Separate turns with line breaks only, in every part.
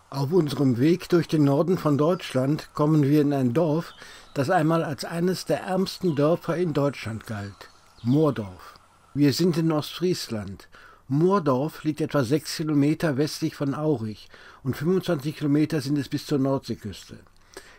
Auf unserem Weg durch den Norden von Deutschland kommen wir in ein Dorf, das einmal als eines der ärmsten Dörfer in Deutschland galt: Moordorf. Wir sind in Ostfriesland. Moordorf liegt etwa 6 Kilometer westlich von Aurich und 25 Kilometer sind es bis zur Nordseeküste.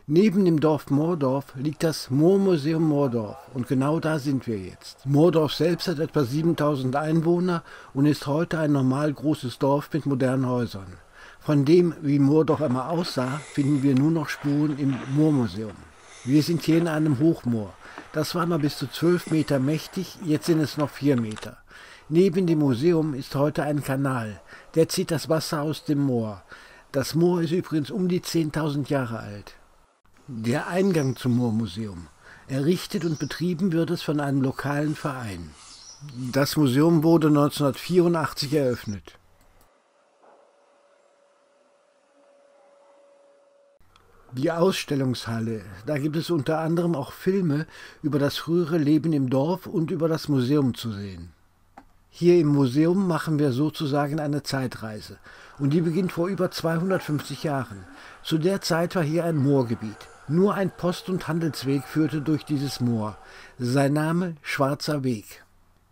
Neben dem Dorf Moordorf liegt das Moormuseum Moordorf und genau da sind wir jetzt. Moordorf selbst hat etwa 7000 Einwohner und ist heute ein normal großes Dorf mit modernen Häusern. Von dem, wie Moordorf einmal aussah, finden wir nur noch Spuren im Moormuseum. Wir sind hier in einem Hochmoor. Das war mal bis zu 12 Meter mächtig, jetzt sind es noch 4 Meter. Neben dem Museum ist heute ein Kanal. Der zieht das Wasser aus dem Moor. Das Moor ist übrigens um die 10.000 Jahre alt. Der Eingang zum Moormuseum. Errichtet und betrieben wird es von einem lokalen Verein. Das Museum wurde 1984 eröffnet. Die Ausstellungshalle. Da gibt es unter anderem auch Filme über das frühere Leben im Dorf und über das Museum zu sehen. Hier im Museum machen wir sozusagen eine Zeitreise. Und die beginnt vor über 250 Jahren. Zu der Zeit war hier ein Moorgebiet. Nur ein Post- und Handelsweg führte durch dieses Moor. Sein Name Schwarzer Weg.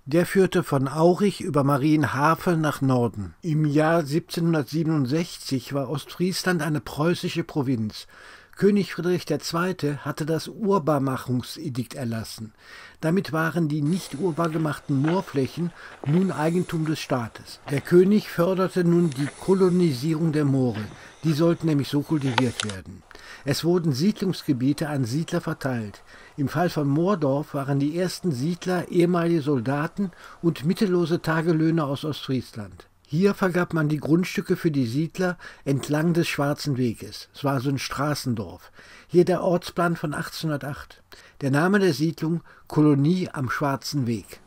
Der führte von Aurich über Marienhafe nach Norden. Im Jahr 1767 war Ostfriesland eine preußische Provinz. König Friedrich II. Hatte das Urbarmachungsedikt erlassen. Damit waren die nicht urbar gemachten Moorflächen nun Eigentum des Staates. Der König förderte nun die Kolonisierung der Moore. Die sollten nämlich so kultiviert werden. Es wurden Siedlungsgebiete an Siedler verteilt. Im Fall von Moordorf waren die ersten Siedler ehemalige Soldaten und mittellose Tagelöhner aus Ostfriesland. Hier vergab man die Grundstücke für die Siedler entlang des Schwarzen Weges. Es war so ein Straßendorf. Hier der Ortsplan von 1808. Der Name der Siedlung: Kolonie am Schwarzen Weg.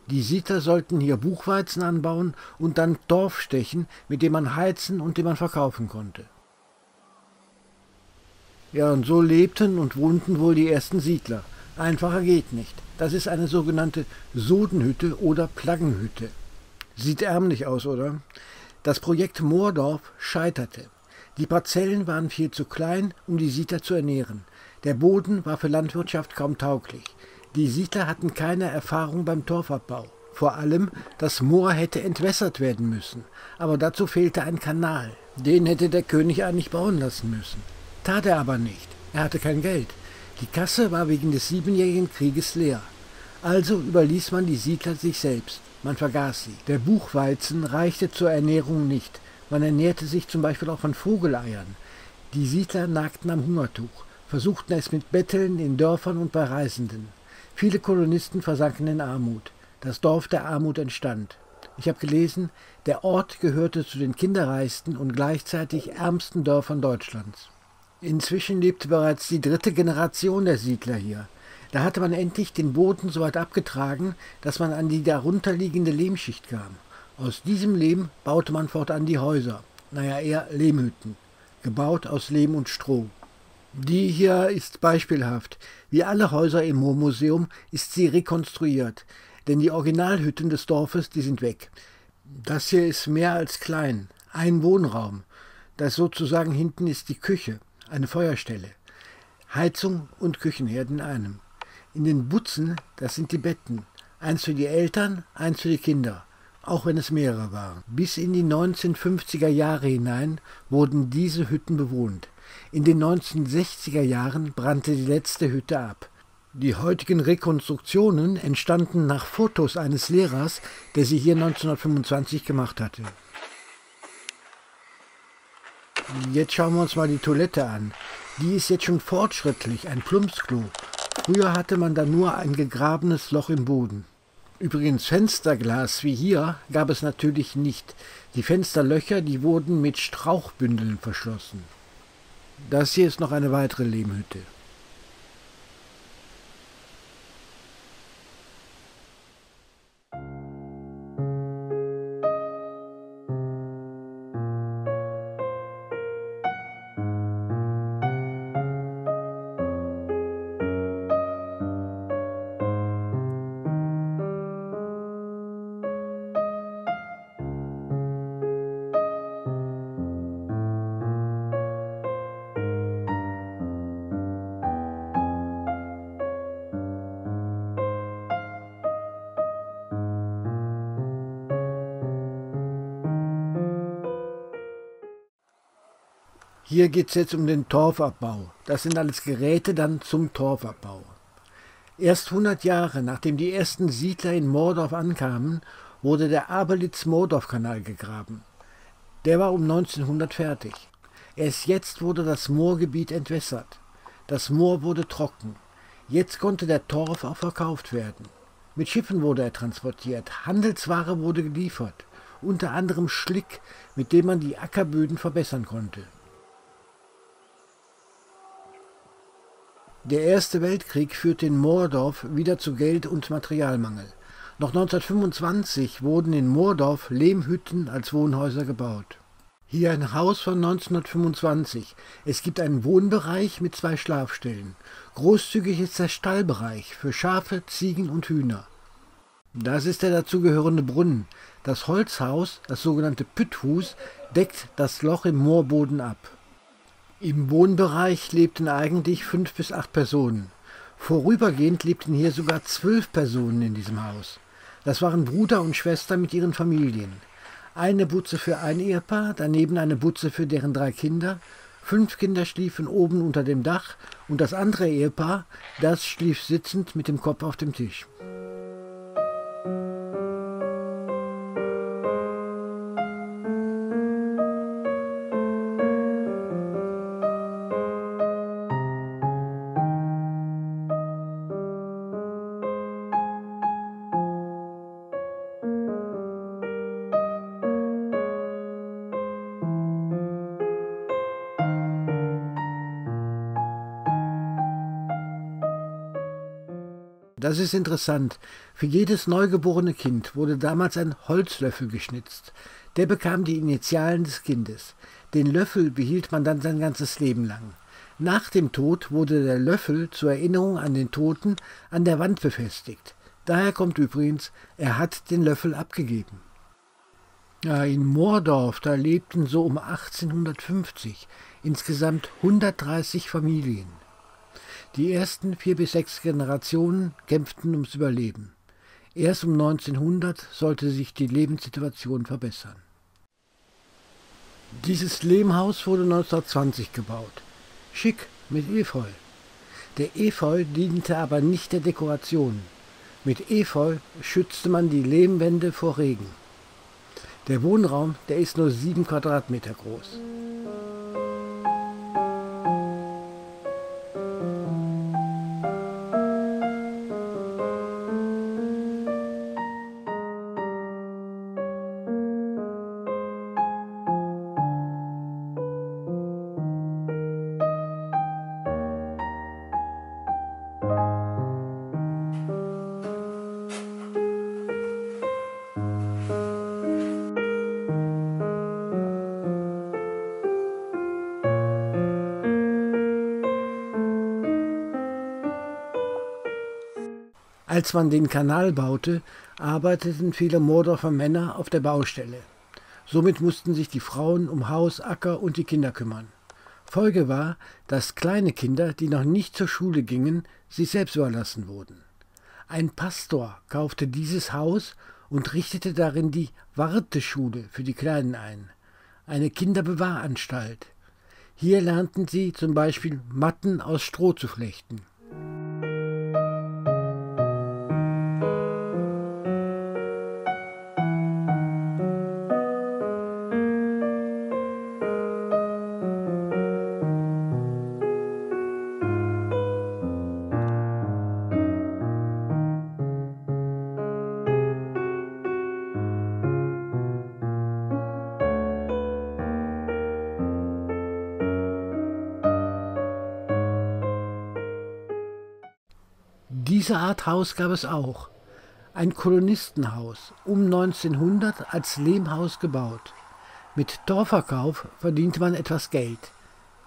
Die Siedler sollten hier Buchweizen anbauen und dann Torf stechen, mit dem man heizen und den man verkaufen konnte. Ja, und so lebten und wohnten wohl die ersten Siedler. Einfacher geht nicht. Das ist eine sogenannte Sodenhütte oder Plaggenhütte. Sieht ärmlich aus, oder? Das Projekt Moordorf scheiterte. Die Parzellen waren viel zu klein, um die Siedler zu ernähren. Der Boden war für Landwirtschaft kaum tauglich. Die Siedler hatten keine Erfahrung beim Torfabbau. Vor allem, das Moor hätte entwässert werden müssen. Aber dazu fehlte ein Kanal. Den hätte der König eigentlich bauen lassen müssen. Tat er aber nicht. Er hatte kein Geld. Die Kasse war wegen des Siebenjährigen Krieges leer. Also überließ man die Siedler sich selbst. Man vergaß sie. Der Buchweizen reichte zur Ernährung nicht. Man ernährte sich zum Beispiel auch von Vogeleiern. Die Siedler nagten am Hungertuch, versuchten es mit Betteln in Dörfern und bei Reisenden. Viele Kolonisten versanken in Armut. Das Dorf der Armut entstand. Ich habe gelesen, der Ort gehörte zu den kinderreichsten und gleichzeitig ärmsten Dörfern Deutschlands. Inzwischen lebte bereits die 3. Generation der Siedler hier. Da hatte man endlich den Boden so weit abgetragen, dass man an die darunterliegende Lehmschicht kam. Aus diesem Lehm baute man fortan die Häuser, naja eher Lehmhütten, gebaut aus Lehm und Stroh. Die hier ist beispielhaft. Wie alle Häuser im Moormuseum ist sie rekonstruiert, denn die Originalhütten des Dorfes, die sind weg. Das hier ist mehr als klein, ein Wohnraum. Das sozusagen hinten ist die Küche, eine Feuerstelle. Heizung und Küchenherd in einem. In den Butzen, das sind die Betten. Eins für die Eltern, eins für die Kinder. Auch wenn es mehrere waren. Bis in die 1950er Jahre hinein wurden diese Hütten bewohnt. In den 1960er Jahren brannte die letzte Hütte ab. Die heutigen Rekonstruktionen entstanden nach Fotos eines Lehrers, der sie hier 1925 gemacht hatte. Jetzt schauen wir uns mal die Toilette an. Die ist jetzt schon fortschrittlich, ein Plumpsklo. Früher hatte man da nur ein gegrabenes Loch im Boden. Übrigens Fensterglas wie hier gab es natürlich nicht. Die Fensterlöcher, die wurden mit Strauchbündeln verschlossen. Das hier ist noch eine weitere Lehmhütte. Hier geht es jetzt um den Torfabbau. Das sind alles Geräte dann zum Torfabbau. Erst 100 Jahre nachdem die ersten Siedler in Moordorf ankamen, wurde der Aberlitz-Moordorf-Kanal gegraben. Der war um 1900 fertig. Erst jetzt wurde das Moorgebiet entwässert. Das Moor wurde trocken. Jetzt konnte der Torf auch verkauft werden. Mit Schiffen wurde er transportiert, Handelsware wurde geliefert, unter anderem Schlick, mit dem man die Ackerböden verbessern konnte. Der Erste Weltkrieg führte in Moordorf wieder zu Geld- und Materialmangel. Noch 1925 wurden in Moordorf Lehmhütten als Wohnhäuser gebaut. Hier ein Haus von 1925. Es gibt einen Wohnbereich mit 2 Schlafstellen. Großzügig ist der Stallbereich für Schafe, Ziegen und Hühner. Das ist der dazugehörende Brunnen. Das Holzhaus, das sogenannte Pütthus, deckt das Loch im Moorboden ab. Im Wohnbereich lebten eigentlich 5 bis 8 Personen. Vorübergehend lebten hier sogar 12 Personen in diesem Haus. Das waren Bruder und Schwester mit ihren Familien. Eine Butze für ein Ehepaar, daneben eine Butze für deren 3 Kinder. 5 Kinder schliefen oben unter dem Dach und das andere Ehepaar, das schlief sitzend mit dem Kopf auf dem Tisch. Das ist interessant. Für jedes neugeborene Kind wurde damals ein Holzlöffel geschnitzt. Der bekam die Initialen des Kindes. Den Löffel behielt man dann sein ganzes Leben lang. Nach dem Tod wurde der Löffel zur Erinnerung an den Toten an der Wand befestigt. Daher kommt übrigens, er hat den Löffel abgegeben. Ja, in Moordorf, da lebten so um 1850 insgesamt 130 Familien. Die ersten 4 bis 6 Generationen kämpften ums Überleben. Erst um 1900 sollte sich die Lebenssituation verbessern. Dieses Lehmhaus wurde 1920 gebaut. Schick, mit Efeu. Der Efeu diente aber nicht der Dekoration. Mit Efeu schützte man die Lehmwände vor Regen. Der Wohnraum, der ist nur 7 Quadratmeter groß. Als man den Kanal baute, arbeiteten viele Moordorfer Männer auf der Baustelle. Somit mussten sich die Frauen um Haus, Acker und die Kinder kümmern. Folge war, dass kleine Kinder, die noch nicht zur Schule gingen, sich selbst überlassen wurden. Ein Pastor kaufte dieses Haus und richtete darin die Warteschule für die Kleinen ein, eine Kinderbewahranstalt. Hier lernten sie zum Beispiel Matten aus Stroh zu flechten. Diese Art Haus gab es auch. Ein Kolonistenhaus, um 1900 als Lehmhaus gebaut. Mit Torfverkauf verdiente man etwas Geld.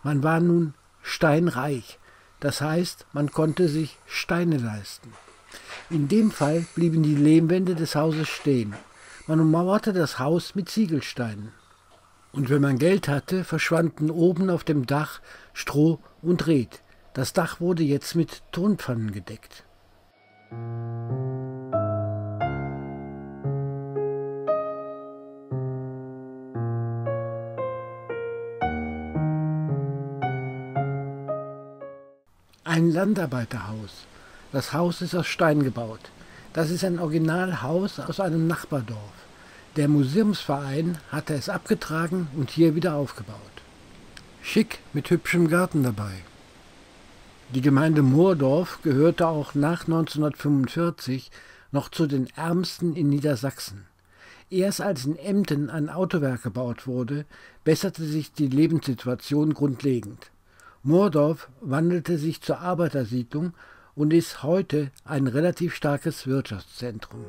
Man war nun steinreich, das heißt, man konnte sich Steine leisten. In dem Fall blieben die Lehmwände des Hauses stehen. Man ummauerte das Haus mit Ziegelsteinen. Und wenn man Geld hatte, verschwanden oben auf dem Dach Stroh und Red. Das Dach wurde jetzt mit Tonpfannen gedeckt. Ein Landarbeiterhaus. Das Haus ist aus Stein gebaut. Das ist ein Originalhaus aus einem Nachbardorf. Der Museumsverein hatte es abgetragen und hier wieder aufgebaut. Schick mit hübschem Garten dabei. Die Gemeinde Moordorf gehörte auch nach 1945 noch zu den ärmsten in Niedersachsen. Erst als in Emden ein Autowerk gebaut wurde, besserte sich die Lebenssituation grundlegend. Moordorf wandelte sich zur Arbeitersiedlung und ist heute ein relativ starkes Wirtschaftszentrum.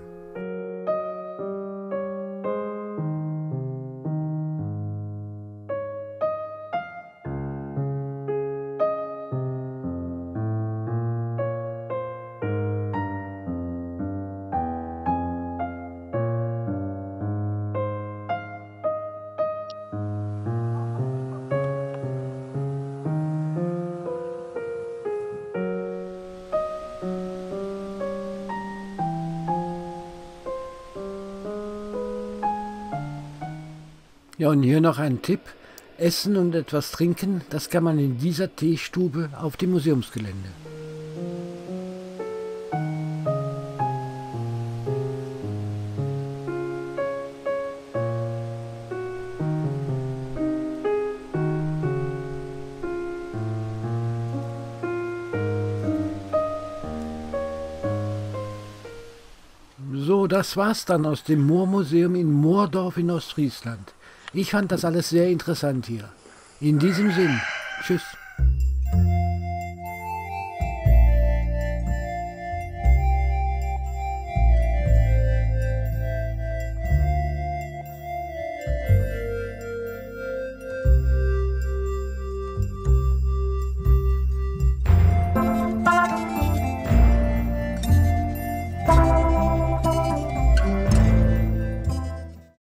Ja, und hier noch ein Tipp. Essen und etwas trinken, das kann man in dieser Teestube auf dem Museumsgelände. So, das war's dann aus dem Moormuseum in Moordorf in Ostfriesland. Ich fand das alles sehr interessant hier. In diesem Sinn, tschüss.